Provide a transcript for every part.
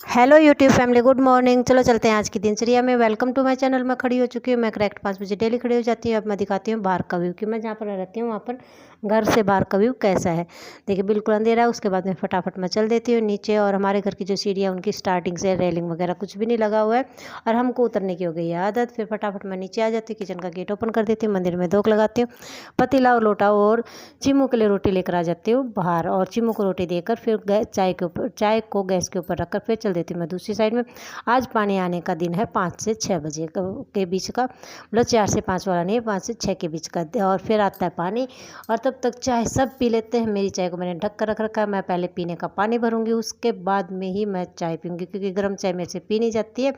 Hello YouTube family, good morning. चलो चलते हैं आज की दिनचर्या में। Welcome to my channel. मैं खड़ी हो चुकी हूँ। मैं करेक्ट 5 बजे डेली खड़ी हो जाती हूँ। अब मैं दिखाती हूँ बाहर का व्यू कि मैं जहाँ पर रहती हूँ वहाँ पर घर से बाहर का व्यू कैसा है। देखिए बिल्कुल अंधेरा है। उसके बाद में फटाफट मैं चल देती हूँ नीचे। और हमारे घर की जो सीढ़ी है उनकी स्टार्टिंग से रेलिंग वगैरह कुछ भी नहीं लगा हुआ है और हमको उतरने की हो गई है आदत। फिर फटाफट मैं नीचे आ जाती हूँ, किचन का गेट ओपन कर देती हूँ, मंदिर में धूप लगाती हूँ, पतीला और लोटा और चिमू के लिए रोटी लेकर आ जाती हूँ बाहर। और चिमू को रोटी देकर फिर चाय को गैस के ऊपर रखकर फिर चल देती हूँ मैं दूसरी साइड में। आज पानी आने का दिन है 5 से 6 बजे के बीच का, मतलब 4 से 5 वाला नहीं है, 5 से 6 के बीच का। और फिर आता है पानी और तब तक चाय सब पी लेते हैं। मेरी चाय को मैंने ढक कर रख रखा है। मैं पहले पीने का पानी भरूंगी, उसके बाद में ही मैं चाय पीऊँगी, क्योंकि गर्म चाय मेरे से पी नहीं जाती है।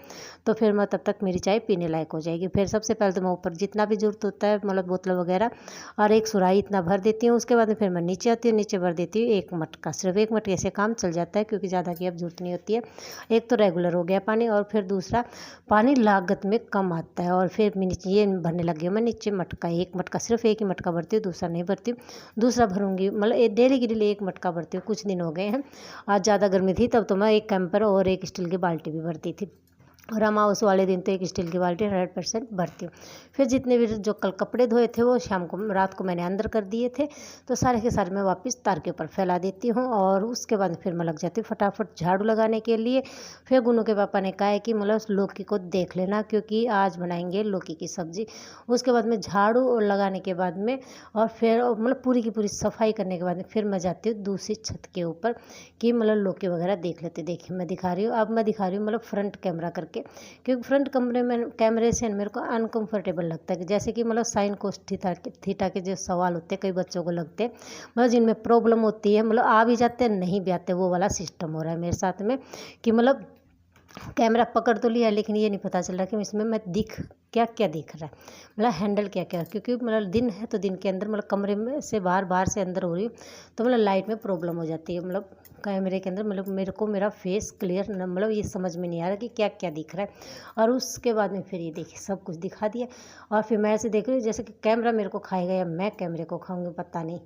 तो फिर मैं तब तक मेरी चाय पीने लायक हो जाएगी। फिर सबसे पहले तो मैं ऊपर जितना भी ज़रूरत होता है, मतलब बोतल वगैरह और एक सुराही इतना भर देती हूँ। उसके बाद में फिर मैं नीचे आती हूँ, नीचे भर देती हूँ एक मटका। सिर्फ एक मटके से काम चल जाता है, क्योंकि ज़्यादा की अब जरूरत नहीं होती है। एक तो रेगुलर हो गया पानी, और फिर दूसरा पानी लागत में कम आता है। और फिर मैं नीचे ये भरने लगी हूँ। मैं नीचे मटका, एक मटका, सिर्फ एक ही मटका भरती हूँ, दूसरा नहीं भरती हूँ। दूसरा भरूंगी, मतलब डेली के लिए एक मटका भरती हूँ। कुछ दिन हो गए हैं, आज ज़्यादा गर्मी थी तब तो मैं एक कैंपर और एक स्टील की बाल्टी भी भरती थी। और अमावस वाले दिन तो एक स्टील की बाल्टी 100% भरती हूँ। फिर जितने भी जो कल कपड़े धोए थे वो शाम को रात को मैंने अंदर कर दिए थे, तो सारे के सारे मैं वापस तार के ऊपर फैला देती हूँ। और उसके बाद फिर मैं लग जाती हूँ फटाफट झाड़ू लगाने के लिए। फिर गुनू के पापा ने कहा है कि मतलब लौकी को देख लेना, क्योंकि आज बनाएंगे लौकी की सब्ज़ी। उसके बाद में झाड़ू लगाने के बाद में और फिर मतलब पूरी की पूरी सफाई करने के बाद में फिर मैं जाती हूँ दूसरी छत के ऊपर कि मतलब लौकी वगैरह देख लेते। देखिए मैं दिखा रही हूँ, अब मैं दिखा रही हूँ मतलब फ्रंट कैमरा करके, क्योंकि फ्रंट कैमरे से मेरे को अनकंफर्टेबल लगता है। कि जैसे कि मतलब साइन कोस थीटा के जो सवाल होते हैं कई बच्चों को लगते हैं, मतलब जिनमें प्रॉब्लम होती है, मतलब आ भी जाते हैं नहीं भी आते, वो वाला सिस्टम हो रहा है मेरे साथ में। कि मतलब कैमरा पकड़ तो लिया लेकिन ये नहीं पता चल रहा कि इसमें मैं क्या क्या दिख रहा है, मतलब हैंडल क्या क्या। क्योंकि मतलब दिन है तो दिन के अंदर मतलब कमरे में से बाहर, बाहर से अंदर हो रही हूँ, तो मतलब लाइट में प्रॉब्लम हो जाती है। मतलब कैमरे के अंदर मतलब मेरे को मेरा फेस क्लियर मतलब ये समझ में नहीं आ रहा कि क्या क्या दिख रहा है। और उसके बाद में फिर ये देखिए सब कुछ दिखा दिया। और फिर मैं ऐसे देख रही हूँ जैसे कि कैमरा मेरे को खाएगा या मैं कैमरे को खाऊंगी, पता नहीं।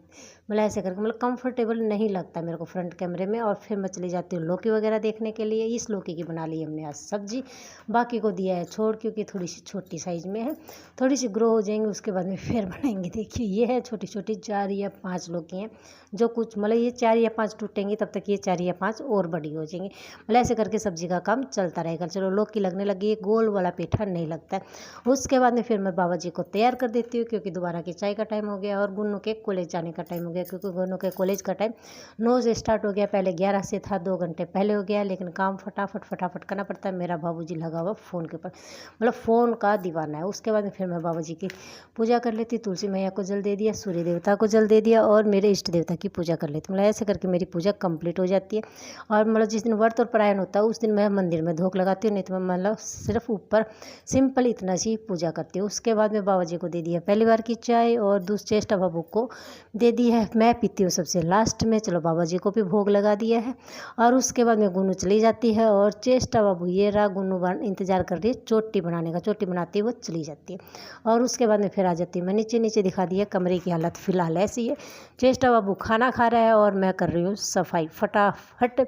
मतलब ऐसे करके मतलब कंफर्टेबल नहीं लगता मेरे को फ्रंट कैमरे में। और फिर मैं चली जाती हूँ लौकी वगैरह देखने के लिए। इस लौकी की बना ली हमने आज सब्जी, बाकी को दिया है छोड़, क्योंकि थोड़ी सी छोटी साइज़ में है, थोड़ी सी ग्रो हो जाएंगी उसके बाद में फिर बनाएंगे। देखिए ये है छोटी छोटी 4 या 5 लौकी हैं, जो कुछ मतलब ये 4 या 5 टूटेंगी तब तक ये 4 या 5 और बड़ी हो जाएंगी। मतलब ऐसे करके सब्जी का काम चलता रहेगा। चलो लौकी लगने लगी है, गोल वाला पेठा नहीं लगता है। उसके बाद में फिर मैं बाबा जी को तैयार कर देती हूँ, क्योंकि दोबारा की चाय का टाइम हो गया और गुन्नू के कॉलेज जाने का टाइम हो गया। क्योंकि गुन्नू के कॉलेज का टाइम 9 से स्टार्ट हो गया, पहले 11 से था, 2 घंटे पहले हो गया। लेकिन काम फटाफट फटाफट करना पड़ता है। मेरा बाबूजी लगा हुआ फ़ोन के ऊपर, मतलब फ़ोन का दीवाना है। उसके बाद में फिर मैं बाबा जी की पूजा कर लेती, तुलसी मैया को जल दे दिया, सूर्य देवता को जल दे दिया और मेरे इष्ट देवता की पूजा कर लेती। मतलब ऐसे करके मेरी पूजा कंप्लीट हो जाती है। और मतलब जिस दिन व्रत और परायण होता है उस दिन मैं मंदिर में धूप लगाती हूँ, नहीं तो मैं मतलब सिर्फ ऊपर सिंपल इतना सी पूजा करती हूँ। उसके बाद में बाबा जी को दे दिया पहली बार की चाय और दूसरे चेष्टा बाबू को दे दी है। मैं पीती हूँ सबसे लास्ट में। चलो बाबा जी को भी भोग लगा दिया है। और उसके बाद में गुन्नू चली जाती है और चेष्टा बाबू ये रहा, गुन्नू इंतजार कर रही है चोटी बनाने का। चोटी बनाती है वो चली जाती है। और उसके बाद में फिर आ जाती है मैं नीचे। नीचे दिखा दिया कमरे की हालत फिलहाल ऐसी है। चेष्टा बाबू खाना खा रहा है और मैं कर रही हूँ सफाई फटाफट।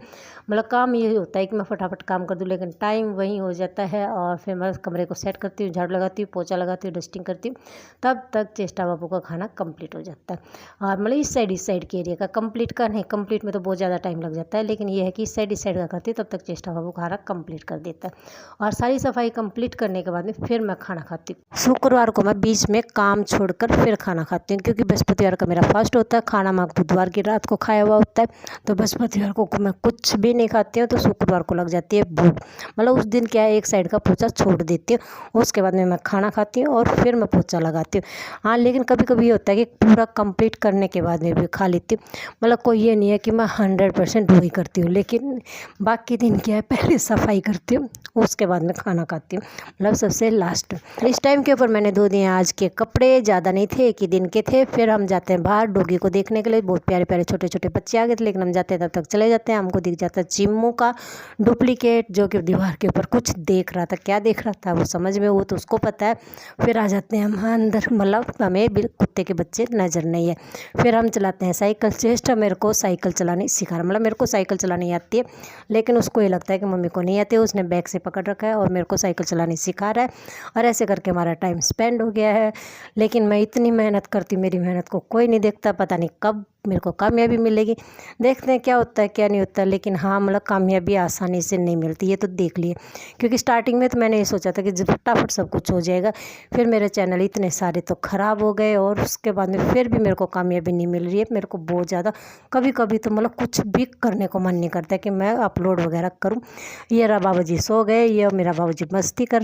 मतलब काम ये होता है कि मैं फटाफट काम कर दूँ, लेकिन टाइम वहीं हो जाता है। और फिर मैं कमरे को सेट करती हूँ, झाड़ू लगाती हूँ, पोछा लगाती हूँ, डस्टिंग करती हूँ, तब तक चेष्टा बाबू का खाना कंप्लीट हो जाता है। और मतलब इस साइड के एरिया का कंप्लीट का नहीं, कंप्लीट में तो बहुत ज़्यादा टाइम लग जाता है, लेकिन ये है कि इस साइड का करती हूँ, तब तक चेष्टा बाबू खाना कंप्लीट कर देता है। और सारी सफाई कंप्लीट करने के बाद में फिर मैं खाना खाती हूँ। शुक्रवार को मैं बीच में काम छोड़कर फिर खाना खाती हूँ, क्योंकि बृहस्पतिवार का मेरा फास्ट होता है। खाना मैं बुधवार की रात को खाया हुआ होता है, तो बृहस्पतिवार को मैं कुछ भी नहीं खाती हूँ, तो शुक्रवार को लग जाती है भूख। मतलब उस दिन क्या है, एक साइड का पोछा छोड़ देती हूँ, उसके बाद में मैं खाना खाती हूँ और फिर मैं पोछा लगाती हूँ। हाँ लेकिन कभी कभी ये होता है कि पूरा कंप्लीट करने के बाद में भी खा लेती हूँ। मतलब कोई ये नहीं है कि मैं 100% वही करती हूँ, लेकिन बाकी दिन क्या है पहले सफाई करती हूँ, उसके बाद में खाना खाती हूँ, मतलब सबसे लास्ट। इस टाइम के ऊपर मैंने धो दिए आज के कपड़े, ज़्यादा नहीं थे, एक ही दिन के थे। फिर हम जाते हैं बाहर डॉगी को देखने के लिए। बहुत प्यारे प्यारे छोटे छोटे बच्चे आ गए थे, लेकिन हम जाते हैं तब तक चले जाते हैं। हमको दिख जाता है चिम्मू का डुप्लीकेट, जो कि दीवार के ऊपर कुछ देख रहा था। क्या देख रहा था वो समझ में, वो तो उसको पता है। फिर आ जाते हैं हम अंदर, मतलब हमें कुत्ते के बच्चे नज़र नहीं है। फिर हम चलाते हैं साइकिल। चेस्ट मेरे को साइकिल चलानी सिखा रहा, मतलब मेरे को साइकिल चलानी आती है, लेकिन उसको ये लगता है कि मम्मी को नहीं आती है। उसने बैग से पकड़ रखा है और मेरे को साइकिल चलानी सिखा रहा है, और ऐसे करके हमारा टाइम स्पेंड हो गया है। लेकिन मैं इतनी मेहनत करती, मेरी मेहनत को कोई नहीं देखता। पता नहीं कब मेरे को कामयाबी मिलेगी, देखते हैं क्या होता है क्या नहीं होता। लेकिन हाँ, मतलब कामयाबी आसानी से नहीं मिलती, ये तो देख लिए। क्योंकि स्टार्टिंग में तो मैंने ये सोचा था कि जब फटाफट सब कुछ हो जाएगा। फिर मेरे चैनल इतने सारे तो ख़राब हो गए, और उसके बाद में फिर भी मेरे को कामयाबी नहीं मिल रही है। मेरे को बहुत ज़्यादा कभी कभी तो मतलब कुछ भी करने को मन नहीं करता कि मैं अपलोड वगैरह करूँ। ये रहा बाबूजी सो गए, ये मेरा बाबूजी मस्ती कर